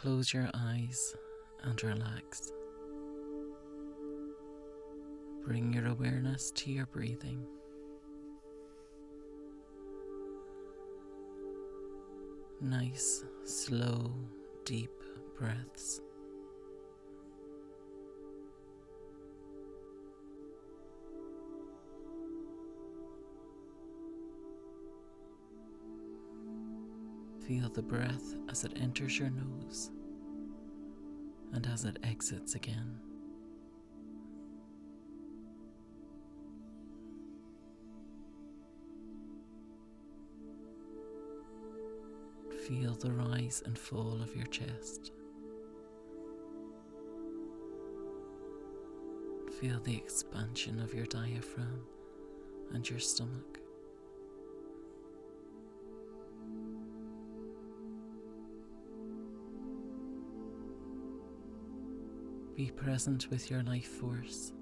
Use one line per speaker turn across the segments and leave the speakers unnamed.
close your eyes and relax. Bring your awareness to your breathing. Nice, slow, deep breaths. Feel the breath as it enters your nose and as it exits again. Feel the rise and fall of your chest. Feel the expansion of your diaphragm and your stomach. Be present with your life force.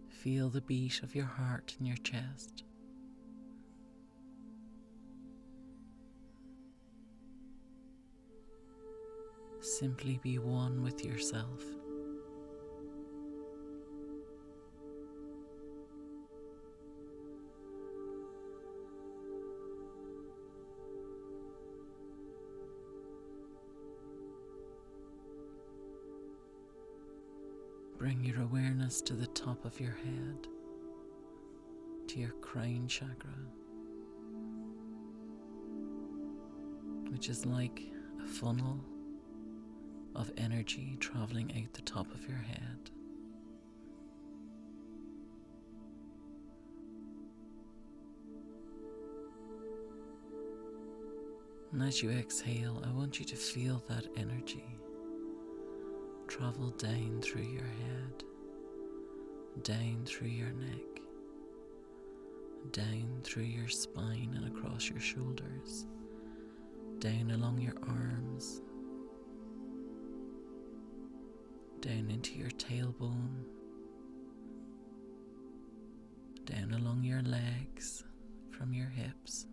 Feel the beat of your heart in your chest. Simply be one with yourself. Bring your awareness to the top of your head, to your crown chakra, which is like a funnel of energy traveling out the top of your head. And as you exhale, I want you to feel that energy travel down through your head, down through your neck, down through your spine and across your shoulders, down along your arms, down into your tailbone, down along your legs from your hips,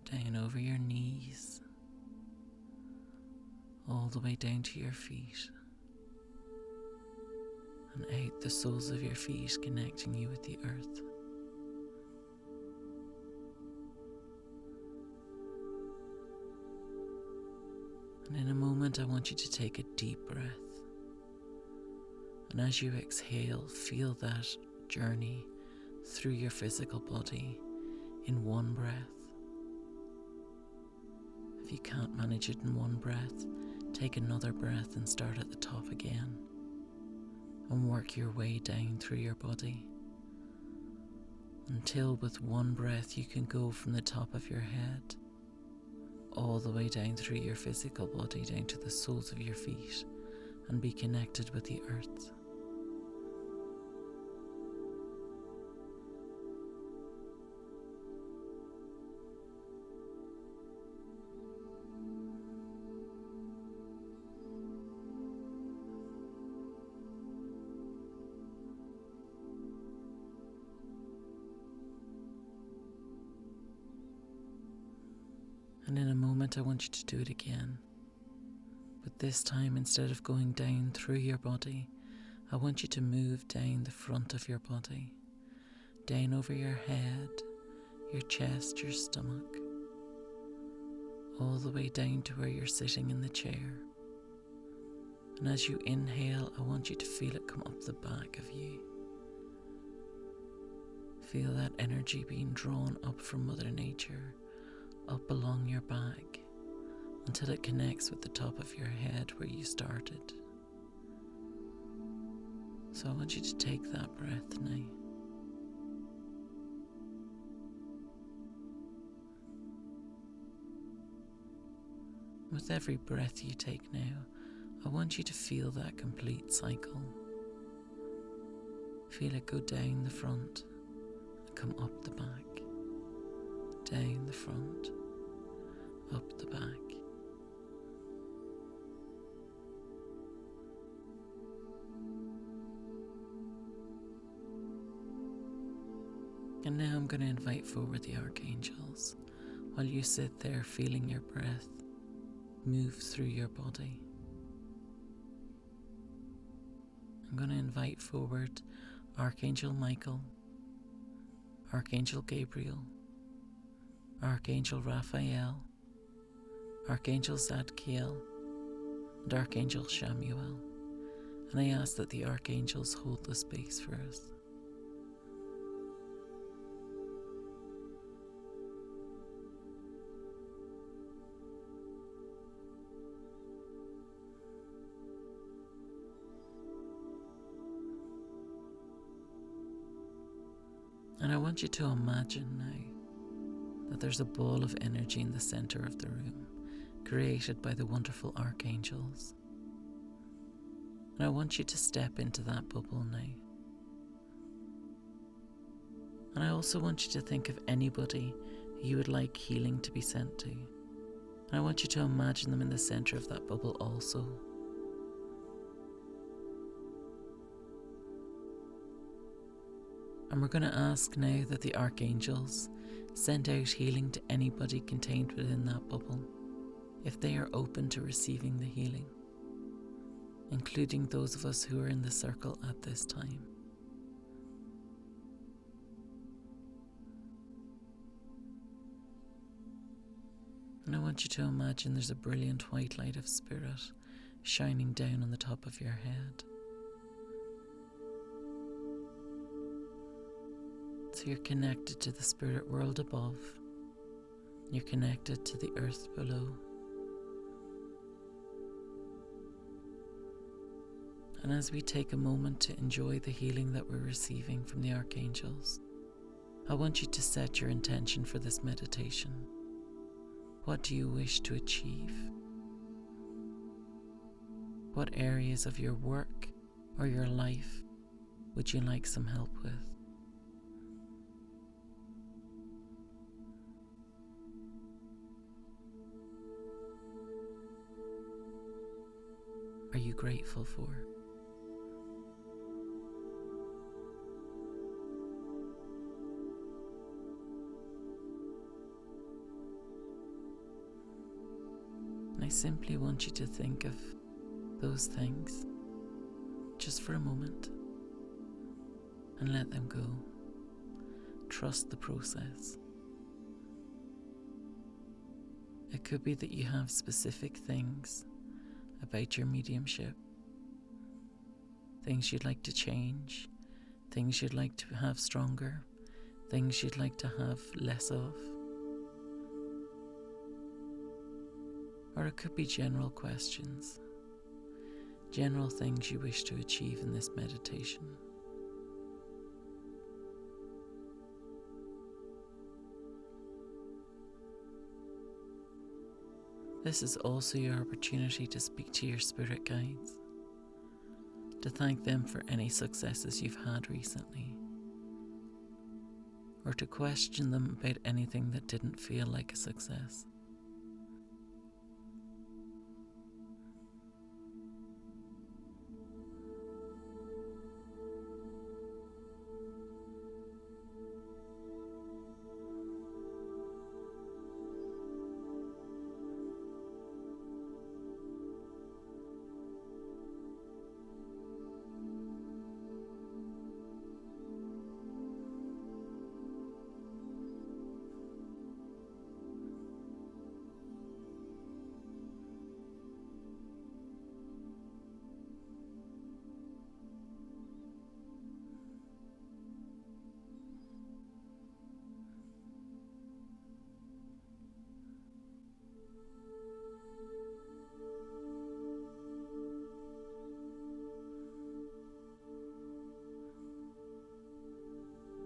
down over your knees, all the way down to your feet, and out the soles of your feet, connecting you with the earth. And in a moment, I want you to take a deep breath. And as you exhale, feel that journey through your physical body in one breath. If you can't manage it in one breath, take another breath and start at the top again, and work your way down through your body until with one breath you can go from the top of your head all the way down through your physical body, down to the soles of your feet, and be connected with the earth. And in a moment I want you to do it again. But this time, instead of going down through your body, I want you to move down the front of your body, down over your head, your chest, your stomach, all the way down to where you're sitting in the chair. And as you inhale, I want you to feel it come up the back of you. Feel that energy being drawn up from Mother Nature, up along your back, until it connects with the top of your head where you started. So I want you to take that breath now. With every breath you take now, I want you to feel that complete cycle. Feel it go down the front and come up the back, down the front, up the back. And now I'm going to invite forward the archangels while you sit there feeling your breath move through your body. I'm going to invite forward Archangel Michael, Archangel Gabriel, Archangel Raphael, Archangel Zadkiel, and Archangel Shamuel. And I ask that the archangels hold the space for us. And I want you to imagine now that there's a ball of energy in the center of the room, created by the wonderful archangels. And I want you to step into that bubble now. And I also want you to think of anybody who you would like healing to be sent to. And I want you to imagine them in the center of that bubble also. And we're going to ask now that the archangels send out healing to anybody contained within that bubble, if they are open to receiving the healing, including those of us who are in the circle at this time. And I want you to imagine there's a brilliant white light of spirit shining down on the top of your head. So you're connected to the spirit world above. You're connected to the earth below. And as we take a moment to enjoy the healing that we're receiving from the archangels, I want you to set your intention for this meditation. What do you wish to achieve? What areas of your work or your life would you like some help with? Are you grateful for? And I simply want you to think of those things just for a moment and let them go. Trust the process. It could be that you have specific things about your mediumship, things you'd like to change, things you'd like to have stronger, things you'd like to have less of. Or it could be general questions, general things you wish to achieve in this meditation. This is also your opportunity to speak to your spirit guides, to thank them for any successes you've had recently, or to question them about anything that didn't feel like a success.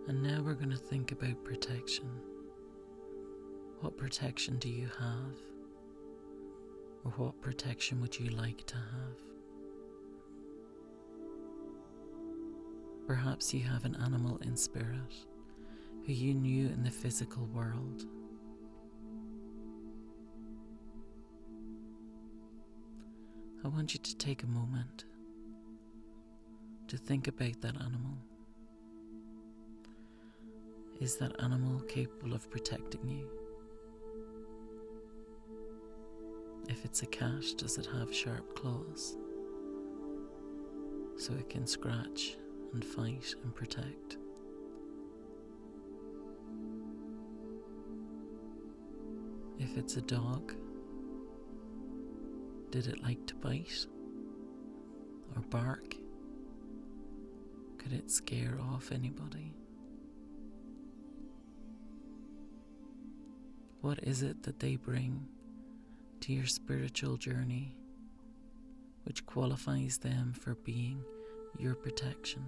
And now we're going to think about protection. What protection do you have? Or what protection would you like to have? Perhaps you have an animal in spirit who you knew in the physical world. I want you to take a moment to think about that animal. Is that animal capable of protecting you? If it's a cat, does it have sharp claws so it can scratch and fight and protect? If it's a dog, did it like to bite or bark? Could it scare off anybody? What is it that they bring to your spiritual journey which qualifies them for being your protection?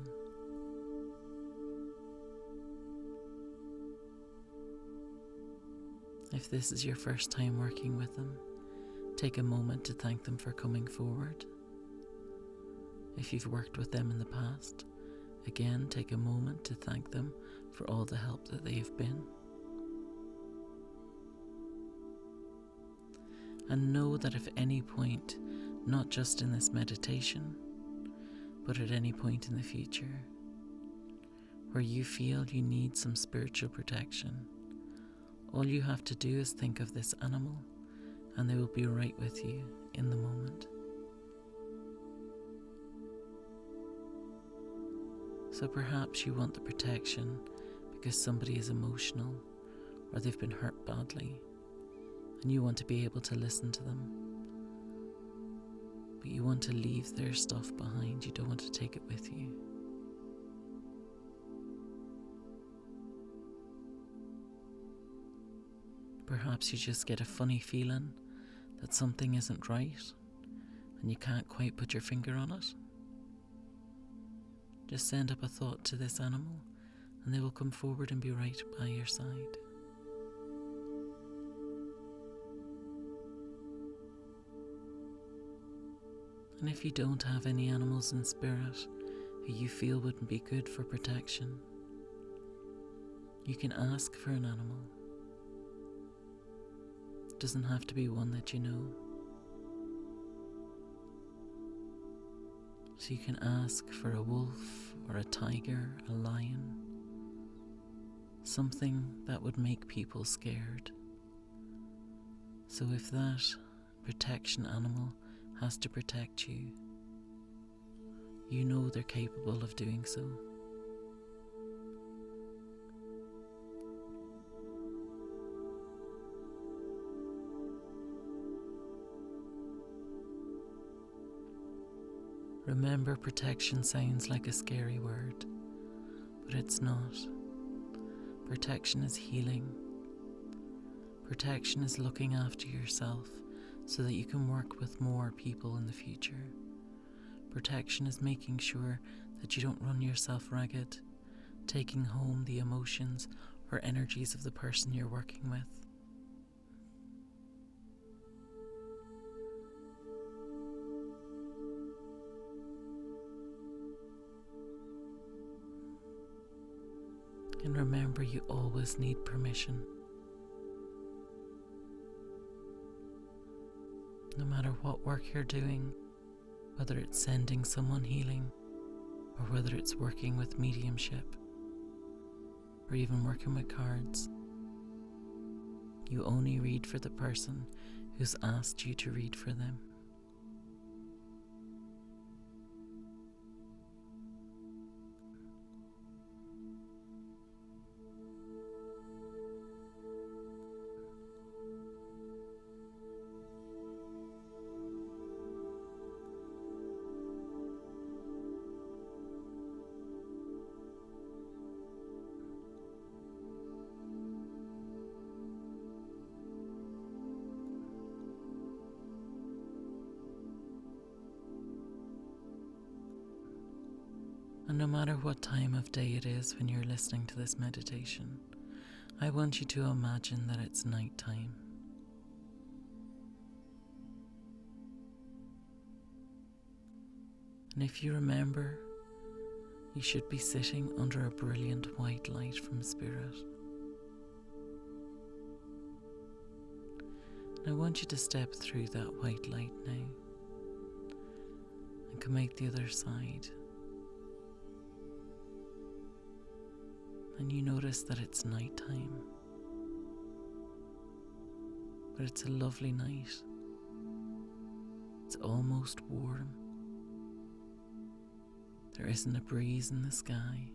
If this is your first time working with them, take a moment to thank them for coming forward. If you've worked with them in the past, again take a moment to thank them for all the help that they have been. And know that if any point, not just in this meditation, but at any point in the future, where you feel you need some spiritual protection, all you have to do is think of this animal and they will be right with you in the moment. So perhaps you want the protection because somebody is emotional or they've been hurt badly and you want to be able to listen to them. But you want to leave their stuff behind, you don't want to take it with you. Perhaps you just get a funny feeling that something isn't right and you can't quite put your finger on it. Just send up a thought to this animal and they will come forward and be right by your side. And if you don't have any animals in spirit who you feel wouldn't be good for protection, you can ask for an animal. It doesn't have to be one that you know. So you can ask for a wolf or a tiger, a lion, something that would make people scared. So if that protection animal has to protect you, you know they're capable of doing so. Remember, protection sounds like a scary word, but it's not. Protection is healing. Protection is looking after yourself so that you can work with more people in the future. Protection is making sure that you don't run yourself ragged, taking home the emotions or energies of the person you're working with. And remember, you always need permission. No matter what work you're doing, whether it's sending someone healing, or whether it's working with mediumship, or even working with cards, you only read for the person who's asked you to read for them. And no matter what time of day it is when you're listening to this meditation, I want you to imagine that it's nighttime. And if you remember, you should be sitting under a brilliant white light from Spirit. And I want you to step through that white light now and come out the other side. and you notice that it's nighttime. But it's a lovely night. It's almost warm. There isn't a breeze in the sky.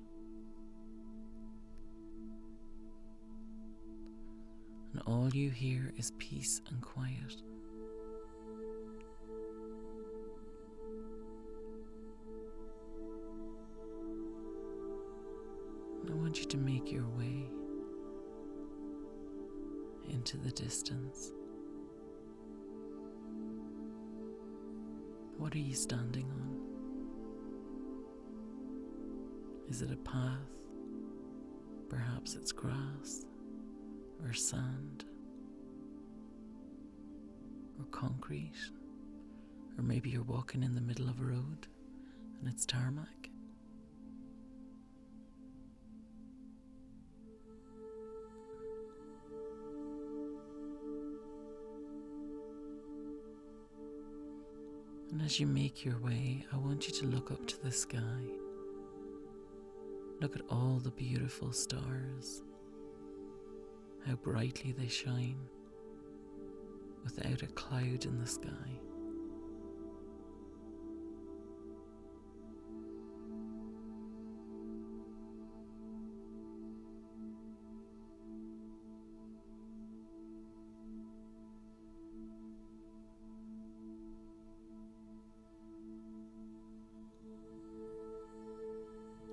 And all you hear is peace and quiet. And I want you to make your way into the distance. What are you standing on? Is it a path? Perhaps it's grass or sand or concrete, or maybe you're walking in the middle of a road and it's tarmac. And as you make your way, I want you to look up to the sky. Look at all the beautiful stars, how brightly they shine, without a cloud in the sky.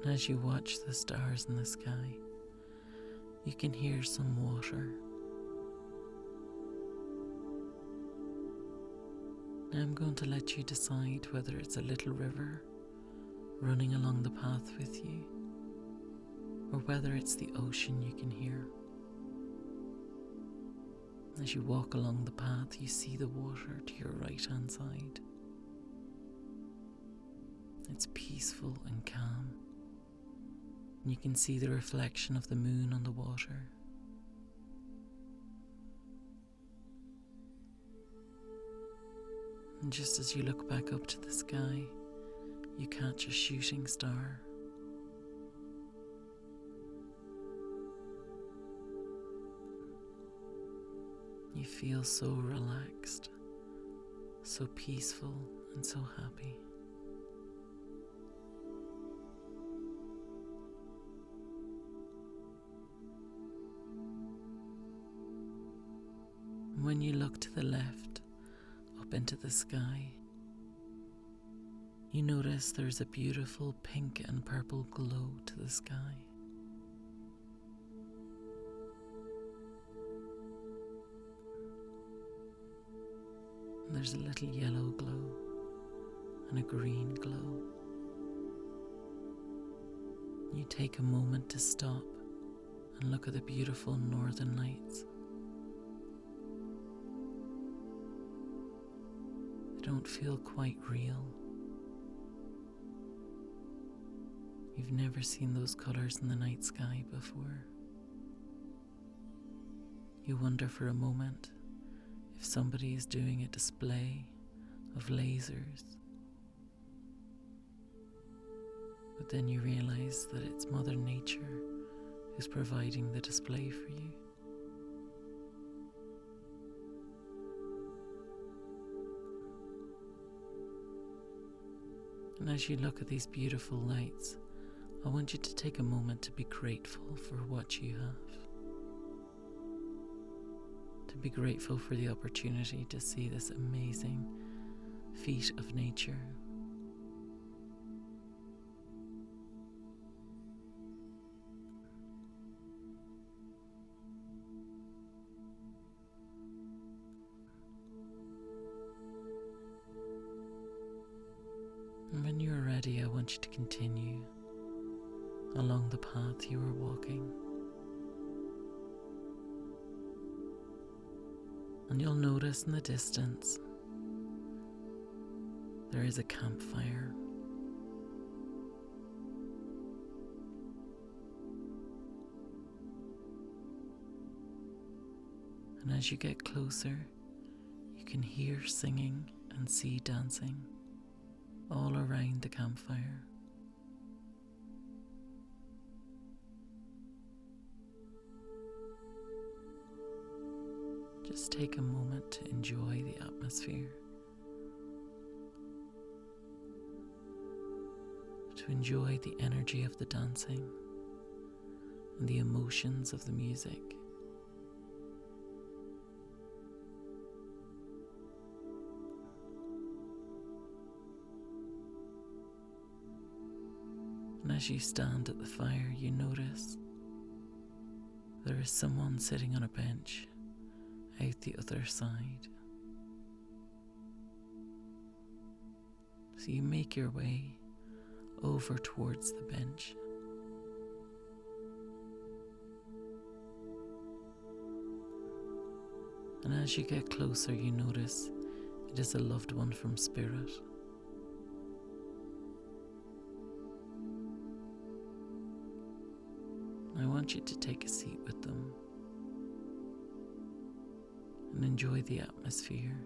And as you watch the stars in the sky, you can hear some water. Now I'm going to let you decide whether it's a little river running along the path with you, or whether it's the ocean you can hear. As you walk along the path, you see the water to your right-hand side. It's peaceful and calm. And you can see the reflection of the moon on the water. And just as you look back up to the sky, you catch a shooting star. You feel so relaxed, so peaceful and so happy. When you look to the left, up into the sky, you notice there's a beautiful pink and purple glow to the sky. And there's a little yellow glow and a green glow. You take a moment to stop and look at the beautiful northern lights. Don't feel quite real. You've never seen those colours in the night sky before. You wonder for a moment if somebody is doing a display of lasers. But then you realise that it's Mother Nature who's providing the display for you. And as you look at these beautiful lights, I want you to take a moment to be grateful for what you have. To be grateful for the opportunity to see this amazing feat of nature. And when you are ready, I want you to continue along the path you were walking. And you'll notice in the distance there is a campfire. And as you get closer, you can hear singing and see dancing all around the campfire. Just take a moment to enjoy the atmosphere, to enjoy the energy of the dancing and the emotions of the music. And as you stand at the fire, you notice there is someone sitting on a bench out the other side. So you make your way over towards the bench. And as you get closer, you notice it is a loved one from spirit. I want you to take a seat with them and enjoy the atmosphere.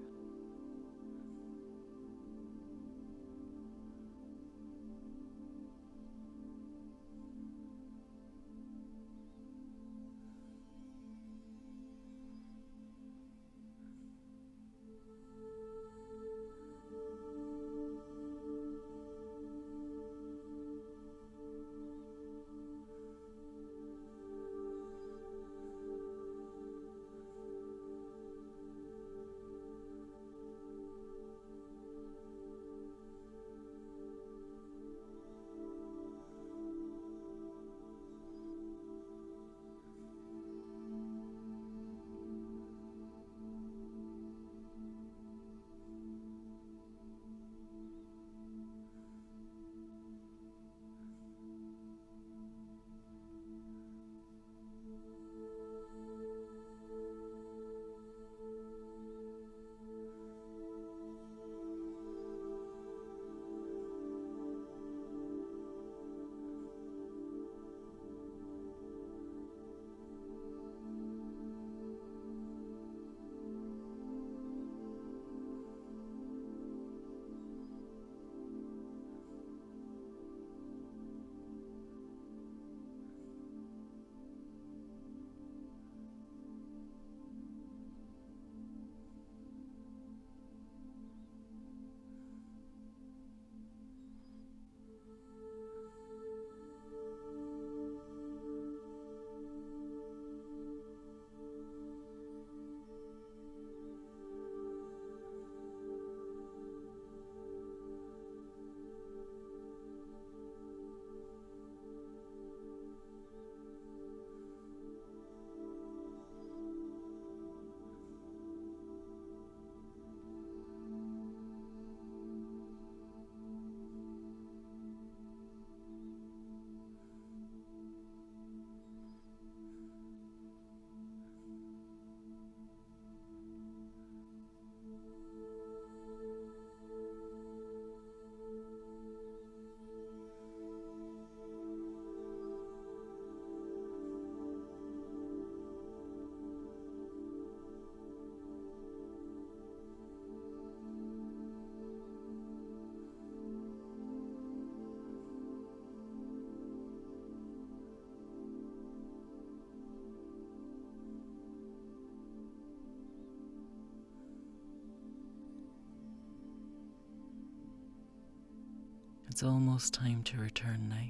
It's almost time to return now.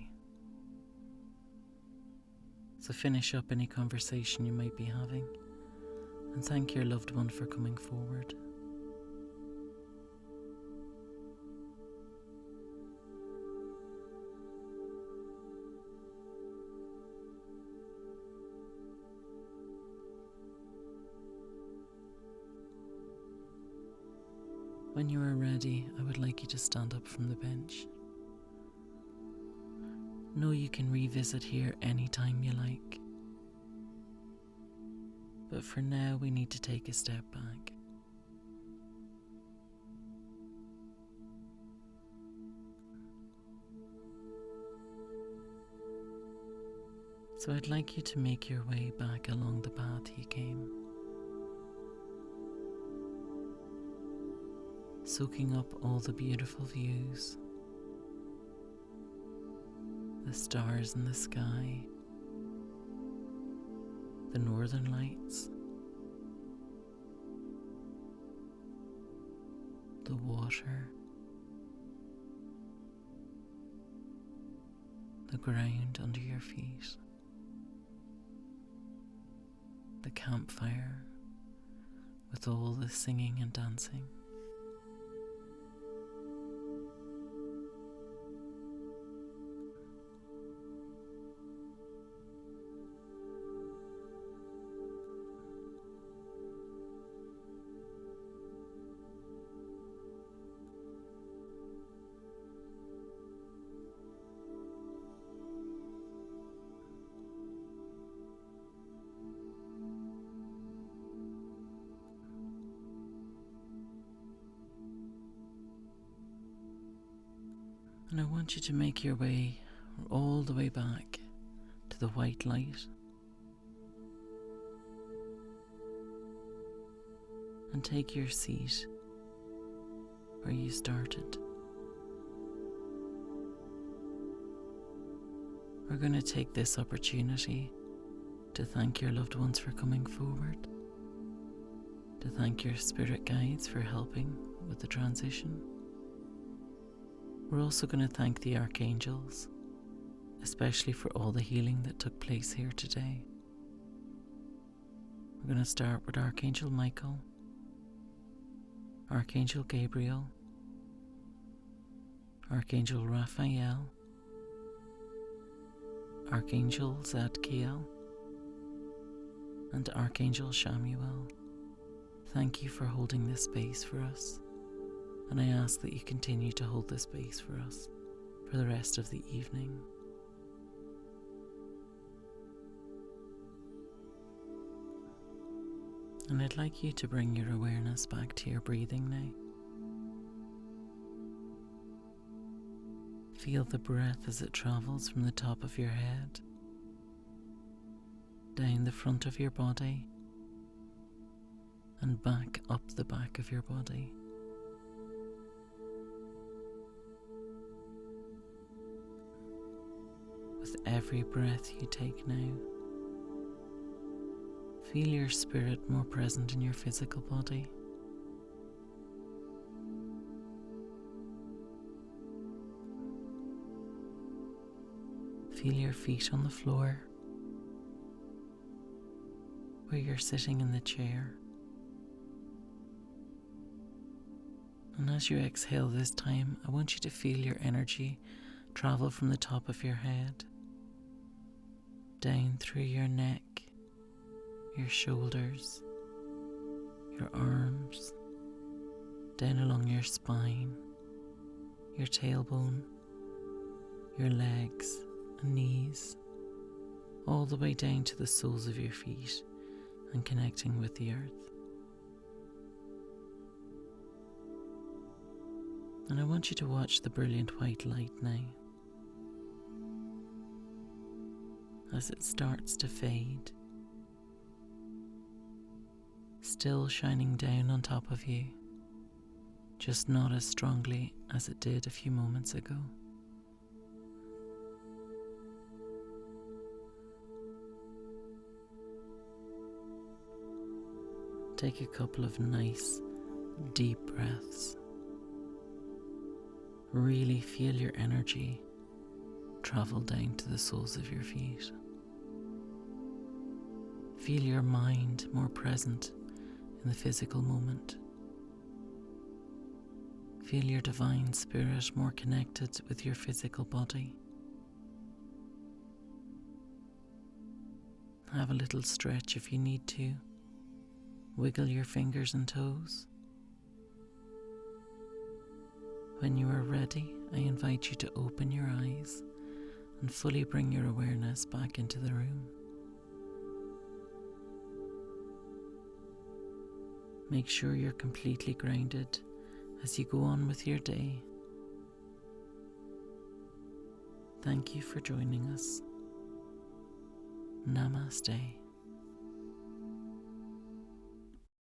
So finish up any conversation you might be having and thank your loved one for coming forward. When you are ready, I would like you to stand up from the bench. Know you can revisit here anytime you like. But for now, we need to take a step back. So I'd like you to make your way back along the path you came, soaking up all the beautiful views, the stars in the sky, the northern lights, the water, the ground under your feet, the campfire with all the singing and dancing. And I want you to make your way all the way back to the white light and take your seat where you started. We're going to take this opportunity to thank your loved ones for coming forward, to thank your spirit guides for helping with the transition. We're also going to thank the archangels, especially for all the healing that took place here today. We're going to start with Archangel Michael, Archangel Gabriel, Archangel Raphael, Archangel Zadkiel, and Archangel Shamuel. Thank you for holding this space for us, and I ask that you continue to hold this space for us for the rest of the evening. And I'd like you to bring your awareness back to your breathing now. Feel the breath as it travels from the top of your head, down the front of your body, and back up the back of your body. With every breath you take now, feel your spirit more present in your physical body. Feel your feet on the floor, where you're sitting in the chair. And as you exhale this time, I want you to feel your energy travel from the top of your head, down through your neck, your shoulders, your arms, down along your spine, your tailbone, your legs and knees, all the way down to the soles of your feet and connecting with the earth. And I want you to watch the brilliant white light now as it starts to fade, still shining down on top of you, just not as strongly as it did a few moments ago. Take a couple of nice, deep breaths. Really feel your energy travel down to the soles of your feet. Feel your mind more present in the physical moment. Feel your divine spirit more connected with your physical body. Have a little stretch if you need to. Wiggle your fingers and toes. When you are ready, I invite you to open your eyes and fully bring your awareness back into the room. Make sure you're completely grounded as you go on with your day. Thank you for joining us. Namaste.